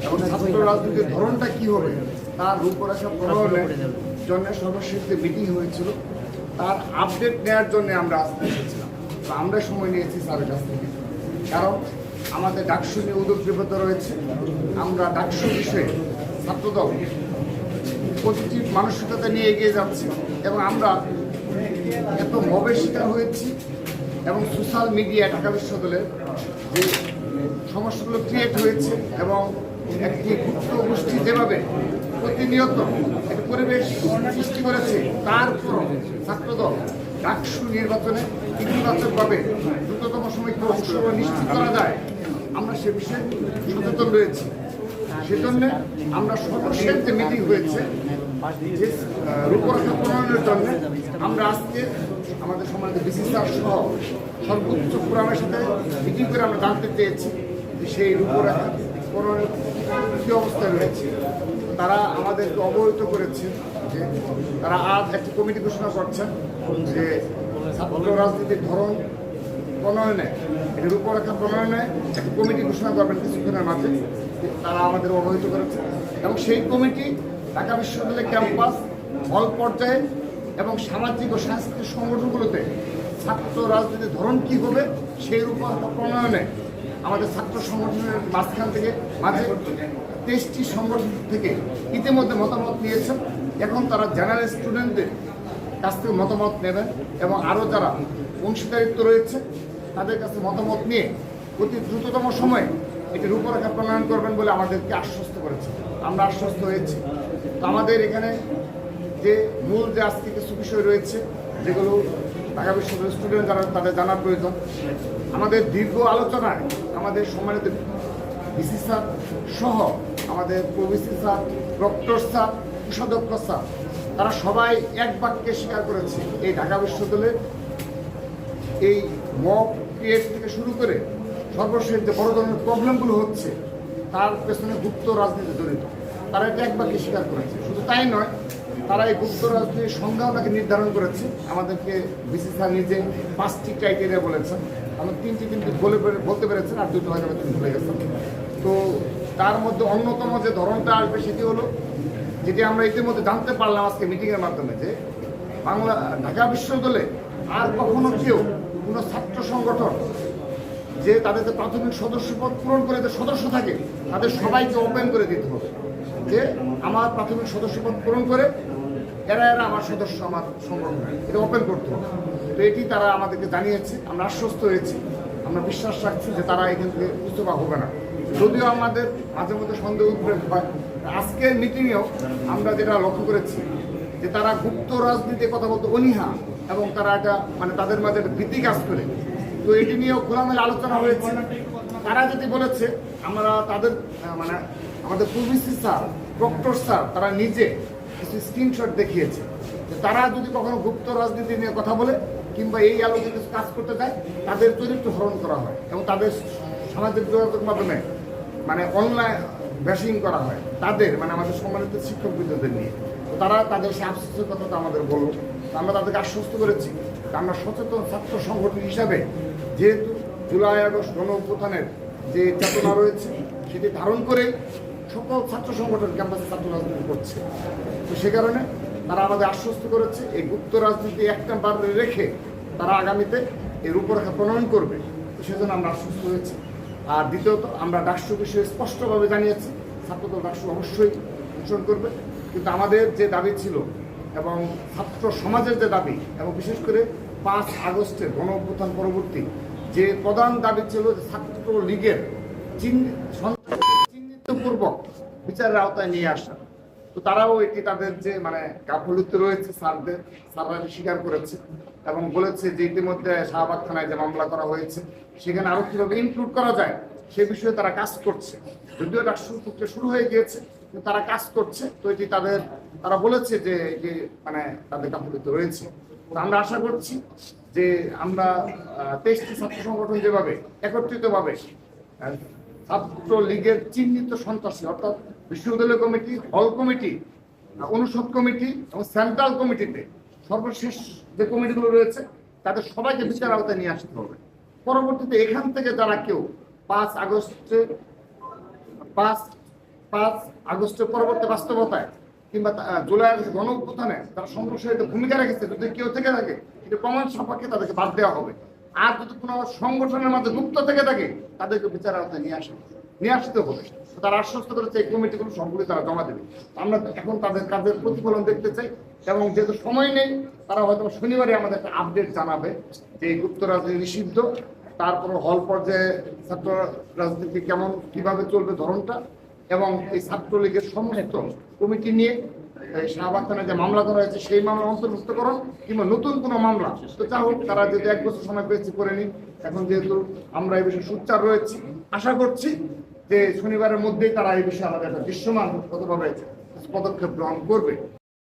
এবং ছাত্র রাজনীতির ধরনটা কি হবে তার রূপরেখা প্রণয়নের জন্য সর্বশেষ যে মিটিং হয়েছিল তার আপডেট নেওয়ার জন্য আমরা আসতে এসেছিলাম। তো আমরা সময় নিয়েছি স্যারের কাছ থেকে, কারণ আমাদের ডাকসু নিয়ে উদ্যোগবিবদ্ধ রয়েছে। আমরা ডাকসু বিষয়ে ছাত্রদল পজিটিভ মানসিকতা নিয়ে এগিয়ে যাচ্ছি এবং আমরা এত মবের শিকার হয়েছি এবং সোশ্যাল মিডিয়া ঢাকা বিশ্ববিদ্যালয়ের যে সমস্যাগুলো ক্রিয়েট হয়েছে এবং একটি গুপ্ত গোষ্ঠী যেভাবে প্রতিনিয়ত একটি পরিবেশ সৃষ্টি করেছে, তারপর ছাত্রদল ডাকসু নির্বাচনে ইতিবাচকভাবে দ্রুততম সময় অংশগ্রহণ নিশ্চিত করা যায় আমরা সে বিষয়ে সচেতন রয়েছি। সেজন্য আমরা সর্বশেষ যে মিটিং হয়েছে যে রূপরেখা প্রণয়নের জন্য আমরা আজকে আমাদের সম্মানিত বিসি স্যার সহ সর্বোচ্চ ফোরামের সাথে মিটিং করে আমরা জানতে চেয়েছি যে সেই রূপরেখা প্রণয়নের কী অবস্থায় রয়েছে। তারা আমাদেরকে অবহিত করেছে যে তারা আজ একটি কমিটি ঘোষণা করছেন যে ছাত্র রাজনীতির ধরন প্রণয়নে, এটি রূপরেখা প্রণয়নে একটি কমিটি ঘোষণা করবেন কিছুক্ষণের মাঝে। তারা আমাদের অবহিত করেছে এবং সেই কমিটি ঢাকা বিশ্ববিদ্যালয় ক্যাম্পাস হল পর্যায়ে এবং সামাজিক ও সাংস্কৃতিক সংগঠনগুলোতে ছাত্র রাজনীতির ধরন কী হবে সেই রূপরেখা প্রণয়নে আমাদের ছাত্র সংগঠনের মাঝখান থেকে মাঝে 23টি সংগঠন থেকে ইতিমধ্যে মতামত নিয়েছেন। এখন তারা জেনারেল স্টুডেন্টদের কাছ থেকে মতামত নেবেন এবং আরও যারা অংশীদারিত্ব রয়েছে তাদের কাছে মতামত নিয়ে অতি দ্রুততম সময়ে এটি রূপরেখা প্রণয়ন করবেন বলে আমাদেরকে আশ্বস্ত করেছে। আমরা আশ্বস্ত হয়েছি। তো আমাদের এখানে যে মূল যে আজকে কিছু বিষয় রয়েছে যেগুলো ঢাকা বিশ্ববিদ্যালয়ের স্টুডেন্ট যারা তাদের জানার প্রয়োজন, আমাদের দীর্ঘ আলোচনায় আমাদের সম্মানিত ভিসি স্যার সহ আমাদের প্রভিসি স্যার, প্রক্টর স্যার, কোষাধ্যক্ষ স্যার তারা সবাই এক বাক্যে স্বীকার করেছে এই ঢাকা বিশ্ববিদ্যালয়ের এই মব ক্রিয়েট থেকে শুরু করে সর্বশেষ যে বড় ধরনের প্রবলেমগুলো হচ্ছে তার পেছনে গুপ্ত রাজনীতি জড়িত। তারা এটা এক বাক্যে স্বীকার করেছে। শুধু তাই নয়, তারা এই গুপ্ত রাজনীতির সংজ্ঞাও নাকি নির্ধারণ করেছে। আমাদেরকে বিসি স্যার নিজে 5টি ক্রাইটেরিয়া বলেছেন, আমরা 3টি কিন্তু বলতে পেরেছেন, আর 2টো হয়তো তিনি ভুলে গেছেন। তো তার মধ্যে অন্যতম যে ধরনটা আসবে সেটি হলো যেটি আমরা ইতিমধ্যে জানতে পারলাম আজকে মিটিংয়ের মাধ্যমে, যে ঢাকা বিশ্ববিদ্যালয়ে আর কখনো কেউ কোনো ছাত্র সংগঠন যে তাদের যে প্রাথমিক সদস্যপদ পূরণ করে যে সদস্য থাকে তাদের সবাইকে ওপেন করে দিতে হবে যে আমার প্রাথমিক সদস্যপদ পূরণ করে এরা আমার সদস্য, আমার সংগঠন, এটা ওপেন করতে হবে। তো এটি তারা আমাদেরকে জানিয়েছে। আমরা আশ্বস্ত হয়েছি, আমরা বিশ্বাস রাখছি যে তারা এখান থেকে পিছপা হবে না। যদিও আমাদের মাঝে মধ্যে সন্দেহ উদ্বেগ হয়, আজকের মিটিংয়েও আমরা যেটা লক্ষ্য করেছি যে তারা গুপ্ত রাজনীতির কথা বলতে অনীহা এবং তারা এটা মানে তাদের মাঝে একটা ভীতি কাজ করে। তো এটি নিয়েও খোলামেলা আলোচনা হয়েছে। তারা যেটি বলেছে আমরা তাদের মানে আমাদের প্রভিসি স্যার, প্রক্টর স্যার তারা নিজে কিছু স্ক্রিনশট দেখিয়েছে যে তারা যদি কখনো গুপ্ত রাজনীতি নিয়ে কথা বলে কিংবা এই আলোকে কিছু কাজ করতে চায় তাদের চরিত্র হরণ করা হয় এবং তাদের সামাজিক যোগাযোগ মাধ্যমে মানে অনলাইন ব্যাশিং করা হয় তাদের মানে আমাদের সম্মানিত শিক্ষকবৃন্দদের নিয়ে। তারা তাদের সে আফসোসের কথাটা আমাদের বলল। আমরা তাদেরকে আশ্বস্ত করেছি আমরা সচেতন ছাত্র সংগঠন হিসাবে যেহেতু জুলাই আগস্ট গণ অভ্যুত্থানের যে চেতনা রয়েছে সেটি ধারণ করেই সকল ছাত্র সংগঠন ক্যাম্পাসে ছাত্র রাজনীতি করছে। তো সে কারণে তারা আমাদের আশ্বস্ত করেছে এই গুপ্ত রাজনীতি একটা বার রেখে তারা আগামীতে এই রূপরেখা প্রণয়ন করবে। তো সেজন্য আমরা আশ্বস্ত হয়েছি। আর দ্বিতীয়ত আমরা ডাকসু বিষয়ে স্পষ্টভাবে জানিয়েছি ছাত্রদল ডাকসু অবশ্যই ঘোষণা করবে। কিন্তু আমাদের যে দাবি ছিল এবং ছাত্র সমাজের যে দাবি এবং বিশেষ করে 5 আগস্টের গণ অভ্যুত্থান পরবর্তী যে প্রধান দাবি ছিল যে ছাত্র লীগের চিহ্নিতপূর্বক বিচারের আওতায় নিয়ে আসা। তো তারাও এটি তাদের যে মানে গাফলতি রয়েছে স্যাররা স্বীকার করেছে এবং বলেছে যে ইতিমধ্যে শাহবাগ থানায় যে মামলা করা হয়েছে সেখানে আরও কীভাবে ইনক্লুড করা যায় সে বিষয়ে তারা কাজ করছে। যদিও এটা শুরু হয়ে গিয়েছে কিন্তু তারা কাজ করছে। তো এটি তারা বলেছে যে এটি মানে তাদের গাফলতি রয়েছে। তো আমরা আশা করছি যে আমরা 23টি ছাত্র সংগঠন যেভাবে একত্রিতভাবে ছাত্র লীগের চিহ্নিত সন্ত্রাসী অর্থাৎ বিশ্ববিদ্যালয় কমিটি, হল কমিটি, অনুষদ কমিটি এবং সেন্ট্রাল কমিটিতে সর্বশেষ যে কমিটিগুলো রয়েছে তাদের সবাইকে বিচার আওতায় নিয়ে আসতে হবে। পরবর্তীতে এখান থেকে যারা কেউ 5 5 আগস্টের পরবর্তী বাস্তবতায় কিংবা জুলাইয়ের গণ অভ্যুত্থানে তারা সংঘর্ষের ভূমিকা রেখেছে, যদি কেউ থেকে থাকে এটা প্রমাণ সাপেক্ষে তাদেরকে বাদ দেওয়া হবে। আর যদি কোনো সংগঠনের মাঝে গুপ্ত থেকে থাকে তাদেরকে বিচারের আওতায় নিয়ে আসতে হবে। তারা আশ্বস্ত করেছে এই কমিটিগুলো সবগুলি তারা জমা দেবে। আমরা এখন তাদের কাজের প্রতিফলন দেখতে চাই, এবং যেহেতু সময় নেই তারা হয়তো শনিবারে আমাদের একটা আপডেট জানাবে যে এই গুপ্ত রাজনীতি নিষিদ্ধ, তারপর হল পর্যায়ে ছাত্র রাজনীতি কেমন কিভাবে চলবে ধরনটা, এবং এই ছাত্রলীগের সমস্ত কমিটি নিয়ে শাহবাগ থানায় যে মামলা করা হয়েছে সেই মামলা অন্তর্ভুক্তকরণ কিংবা নতুন কোনো মামলা, তো যা হোক তারা যেহেতু 1 বছর সময় পেয়েছি করে নিন। এখন যেহেতু আমরা এই বিষয়ে সোচ্চার রয়েছি, আশা করছি যে শনিবারের মধ্যেই তারা এই বিষয়ে আমাদের একটা দৃশ্যমান কতভাবে পদক্ষেপ গ্রহণ করবে।